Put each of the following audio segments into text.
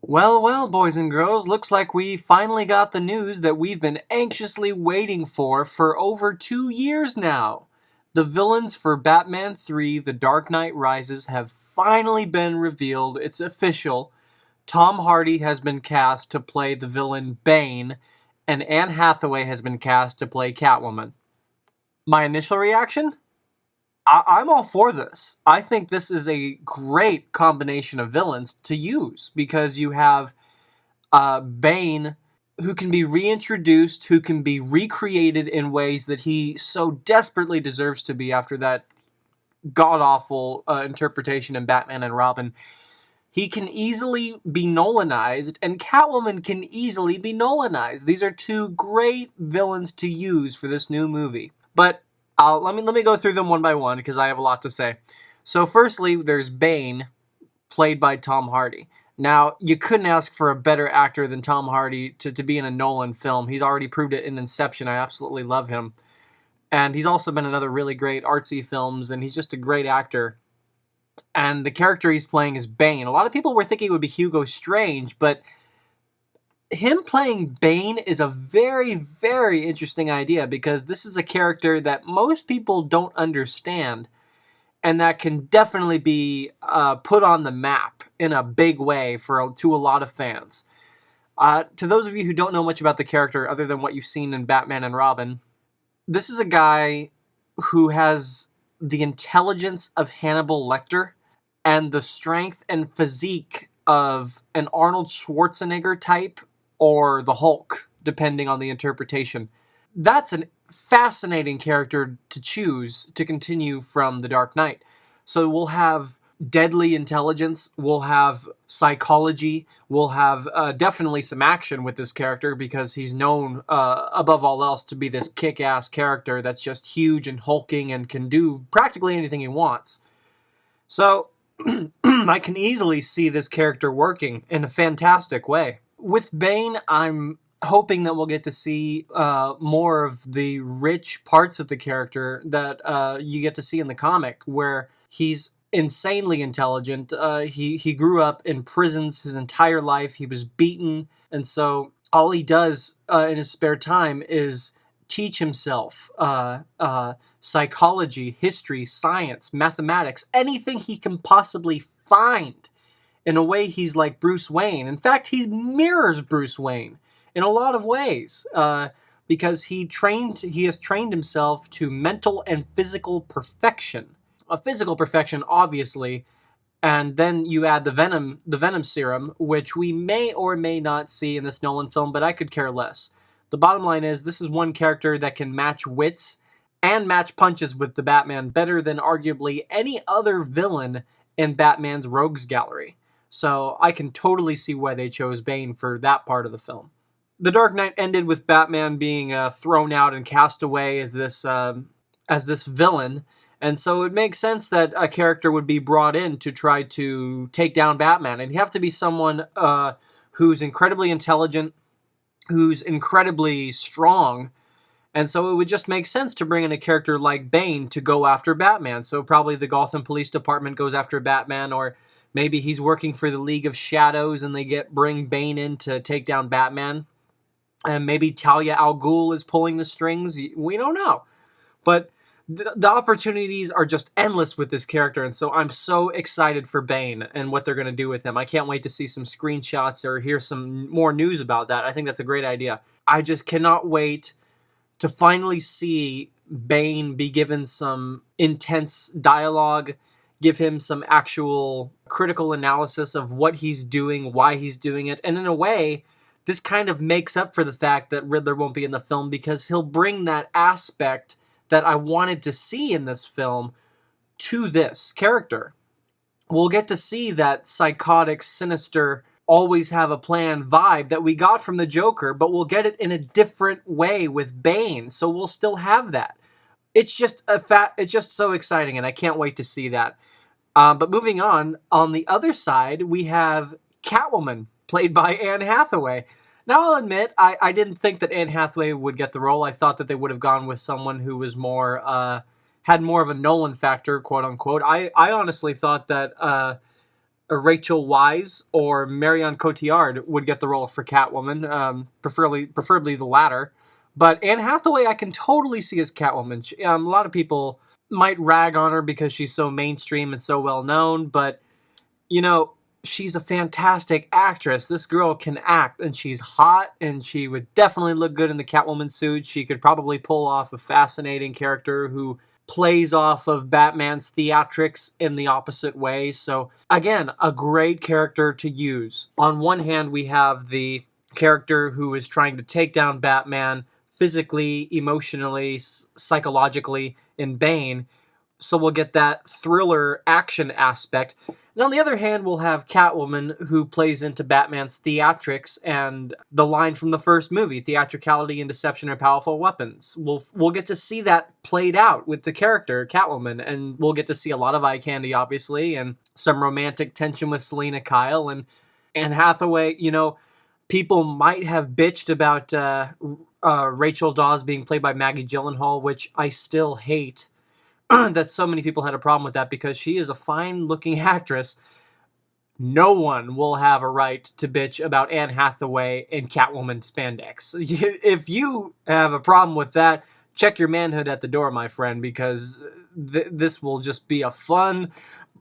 Well, well, boys and girls, looks like we finally got the news that we've been anxiously waiting for over 2 years now. The villains for Batman 3 The Dark Knight Rises have finally been revealed. It's official. Tom Hardy has been cast to play the villain Bane, and Anne Hathaway has been cast to play Catwoman. My initial reaction? I'm all for this. I think this is a great combination of villains to use because you have Bane, who can be reintroduced, who can be recreated in ways that he so desperately deserves to be after that god awful interpretation in Batman and Robin. He can easily be Nolanized, and Catwoman can easily be Nolanized. These are two great villains to use for this new movie. But let me go through them one by one because I have a lot to say. So, firstly, there's Bane, played by Tom Hardy. Now, you couldn't ask for a better actor than Tom Hardy to be in a Nolan film. He's already proved it in Inception. I absolutely love him. And he's also been in other really great artsy films, and he's just a great actor. And the character he's playing is Bane. A lot of people were thinking it would be Hugo Strange, but him playing Bane is a very, very interesting idea because this is a character that most people don't understand and that can definitely be put on the map in a big way to a lot of fans. To those of you who don't know much about the character other than what you've seen in Batman and Robin, this is a guy who has the intelligence of Hannibal Lecter and the strength and physique of an Arnold Schwarzenegger type or the Hulk, depending on the interpretation. That's a fascinating character to choose to continue from The Dark Knight. So we'll have deadly intelligence, we'll have psychology, we'll have definitely some action with this character because he's known above all else to be this kick-ass character that's just huge and hulking and can do practically anything he wants. So I can easily see this character working in a fantastic way. With Bane, I'm hoping that we'll get to see more of the rich parts of the character that you get to see in the comic, where he's insanely intelligent. He grew up in prisons his entire life. He was beaten, and so all he does in his spare time is teach himself psychology, history, science, mathematics, anything he can possibly find. In a way, he's like Bruce Wayne. In fact, he mirrors Bruce Wayne in a lot of ways because he has trained himself to mental and physical perfection. A physical perfection, obviously, and then you add the Venom serum, which we may or may not see in this Nolan film, but I could care less. The bottom line is, this is one character that can match wits and match punches with the Batman better than arguably any other villain in Batman's rogues gallery. So I can totally see why they chose Bane for that part of the film. The Dark Knight ended with Batman being thrown out and cast away as this villain, and so it makes sense that a character would be brought in to try to take down Batman, and you have to be someone who's incredibly intelligent, who's incredibly strong, and so it would just make sense to bring in a character like Bane to go after Batman. So probably the Gotham Police Department goes after Batman, or maybe he's working for the League of Shadows and they bring Bane in to take down Batman. And maybe Talia al Ghul is pulling the strings. We don't know. But the opportunities are just endless with this character, and so I'm so excited for Bane and what they're going to do with him. I can't wait to see some screenshots or hear some more news about that. I think that's a great idea. I just cannot wait to finally see Bane be given some intense dialogue, give him some actual critical analysis of what he's doing, why he's doing it, and in a way, this kind of makes up for the fact that Riddler won't be in the film because he'll bring that aspect that I wanted to see in this film to this character. We'll get to see that psychotic, sinister, always have a plan vibe that we got from the Joker, but we'll get it in a different way with Bane, so we'll still have that. It's just so exciting, and I can't wait to see that. But moving on the other side, we have Catwoman, played by Anne Hathaway. Now, I'll admit, I didn't think that Anne Hathaway would get the role. I thought that they would have gone with someone who was had more of a Nolan factor, quote unquote. I honestly thought that Rachel Weisz or Marion Cotillard would get the role for Catwoman, preferably the latter. But Anne Hathaway, I can totally see as Catwoman. A lot of people might rag on her because she's so mainstream and so well known, but you know, she's a fantastic actress. This girl can act, and she's hot, and she would definitely look good in the Catwoman suit. She could probably pull off a fascinating character who plays off of Batman's theatrics in the opposite way. So, again, a great character to use. On one hand, we have the character who is trying to take down Batman physically, emotionally, psychologically in Bane. So we'll get that thriller action aspect. And on the other hand, we'll have Catwoman, who plays into Batman's theatrics and the line from the first movie, theatricality and deception are powerful weapons. We'll get to see that played out with the character, Catwoman, and we'll get to see a lot of eye candy, obviously, and some romantic tension with Selena Kyle. And Anne Hathaway, people might have bitched about Rachel Dawes being played by Maggie Gyllenhaal, which I still hate. That so many people had a problem with that because she is a fine-looking actress. No one will have a right to bitch about Anne Hathaway in Catwoman spandex. If you have a problem with that, check your manhood at the door, my friend, because this will just be a fun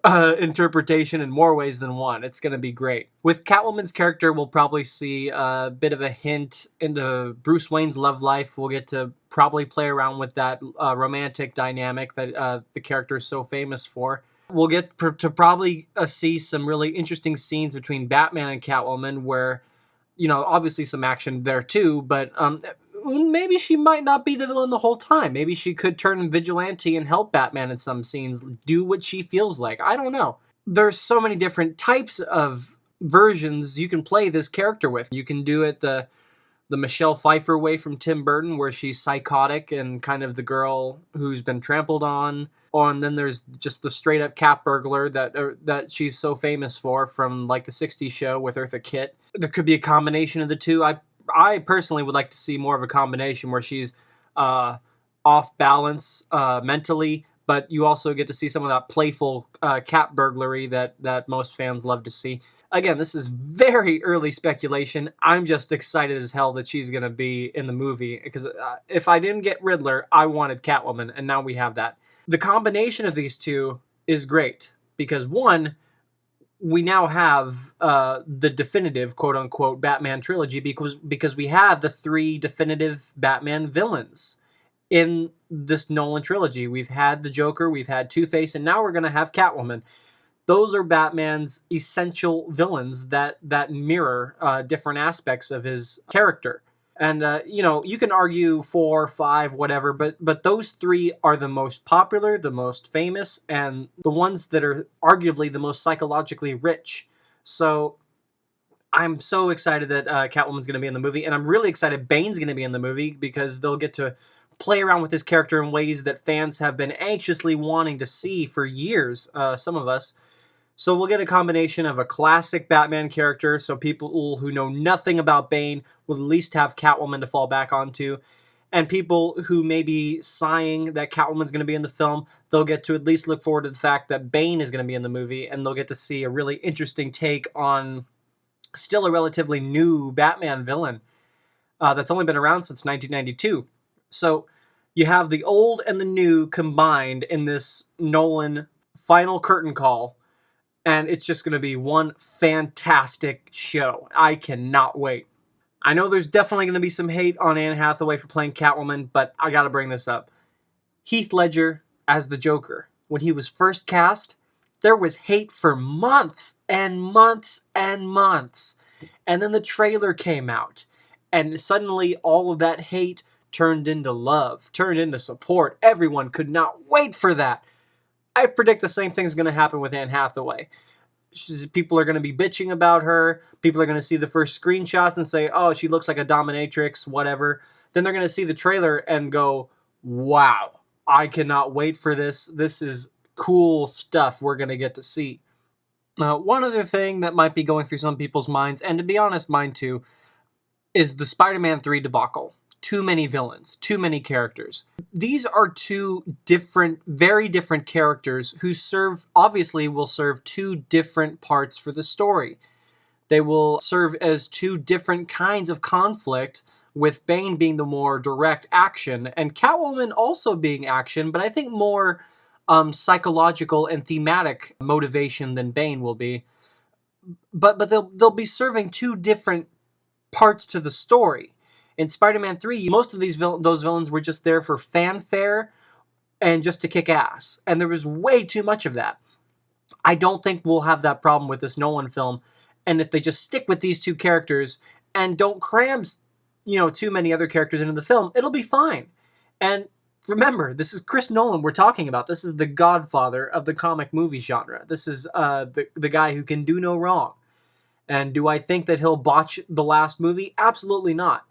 interpretation in more ways than one. It's going to be great. With Catwoman's character, we'll probably see a bit of a hint into Bruce Wayne's love life. We'll get to probably play around with that romantic dynamic that the character is so famous for. We'll get to probably see some really interesting scenes between Batman and Catwoman where, obviously some action there too, but maybe she might not be the villain the whole time. Maybe she could turn vigilante and help Batman in some scenes, do what she feels like. I don't know. There's so many different types of versions you can play this character with. You can do it the Michelle Pfeiffer way from Tim Burton, where she's psychotic and kind of the girl who's been trampled on. And then there's just the straight-up cat burglar that she's so famous for from like the 60s show with Eartha Kitt. There could be a combination of the two. I personally would like to see more of a combination where she's off balance mentally, but you also get to see some of that playful cat burglary that most fans love to see. Again, this is very early speculation. I'm just excited as hell that she's going to be in the movie, because if I didn't get Riddler, I wanted Catwoman, and now we have that. The combination of these two is great, because one, we now have the definitive, quote-unquote, Batman trilogy, because we have the three definitive Batman villains in this Nolan trilogy. We've had the Joker, we've had Two-Face, and now we're going to have Catwoman. Those are Batman's essential villains that mirror different aspects of his character. And, you can argue 4, 5, whatever, but those three are the most popular, the most famous, and the ones that are arguably the most psychologically rich. So I'm so excited that Catwoman's going to be in the movie, and I'm really excited Bane's going to be in the movie, because they'll get to play around with his character in ways that fans have been anxiously wanting to see for years, some of us. So we'll get a combination of a classic Batman character, so people who know nothing about Bane will at least have Catwoman to fall back onto, and people who may be sighing that Catwoman's going to be in the film, they'll get to at least look forward to the fact that Bane is going to be in the movie, and they'll get to see a really interesting take on still a relatively new Batman villain that's only been around since 1992. So you have the old and the new combined in this Nolan final curtain call, and it's just going to be one fantastic show. I cannot wait. I know there's definitely going to be some hate on Anne Hathaway for playing Catwoman, but I got to bring this up. Heath Ledger as the Joker, when he was first cast, there was hate for months and months and months. And then the trailer came out, and suddenly all of that hate turned into love, turned into support. Everyone could not wait for that. I predict the same thing's going to happen with Anne Hathaway. People are going to be bitching about her. People are going to see the first screenshots and say, oh, she looks like a dominatrix, whatever. Then they're going to see the trailer and go, wow, I cannot wait for this. This is cool stuff we're going to get to see. One other thing that might be going through some people's minds, and to be honest, mine too, is the Spider-Man 3 debacle. too many villains, too many characters. These are two different, very different characters who obviously will serve two different parts for the story. They will serve as two different kinds of conflict, with Bane being the more direct action, and Catwoman also being action, but I think more psychological and thematic motivation than Bane will be. But they'll be serving two different parts to the story. In Spider-Man 3, most of those villains were just there for fanfare and just to kick ass, and there was way too much of that. I don't think we'll have that problem with this Nolan film, and if they just stick with these two characters and don't cram, too many other characters into the film, it'll be fine. And remember, this is Chris Nolan we're talking about. This is the godfather of the comic movie genre. This is the guy who can do no wrong. And do I think that he'll botch the last movie? Absolutely not.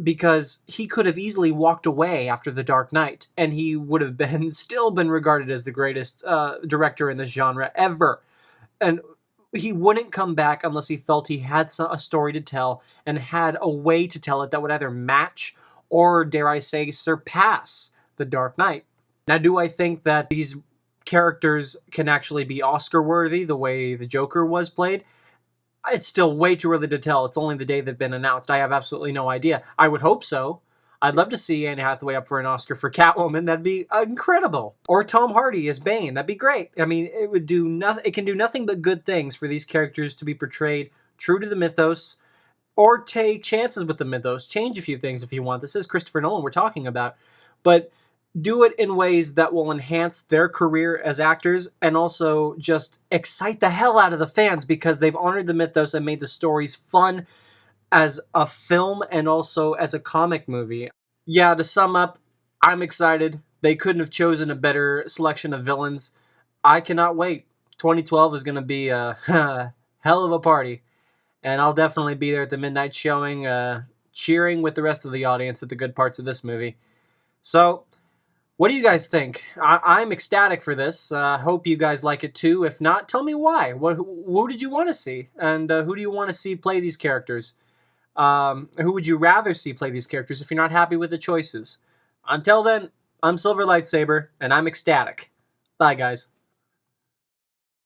Because he could have easily walked away after The Dark Knight, and he would have still been regarded as the greatest director in this genre ever. And he wouldn't come back unless he felt he had a story to tell and had a way to tell it that would either match or, dare I say, surpass The Dark Knight. Now, do I think that these characters can actually be Oscar-worthy the way the Joker was played? It's still way too early to tell. It's only the day they've been announced. I have absolutely no idea. I would hope so. I'd love to see Anne Hathaway up for an Oscar for Catwoman. That'd be incredible. Or Tom Hardy as Bane. That'd be great. I mean, it can do nothing but good things for these characters to be portrayed true to the mythos, or take chances with the mythos, change a few things if you want. This is Christopher Nolan we're talking about. But do it in ways that will enhance their career as actors and also just excite the hell out of the fans because they've honored the mythos and made the stories fun as a film and also as a comic movie. Yeah, to sum up, I'm excited. They couldn't have chosen a better selection of villains. I cannot wait. 2012 is going to be a hell of a party. And I'll definitely be there at the midnight showing, cheering with the rest of the audience at the good parts of this movie. So, what do you guys think? I'm ecstatic for this. Hope you guys like it too. If not, tell me why. Who did you want to see? And who do you want to see play these characters? Who would you rather see play these characters if you're not happy with the choices? Until then, I'm Silver Lightsaber, and I'm ecstatic. Bye, guys.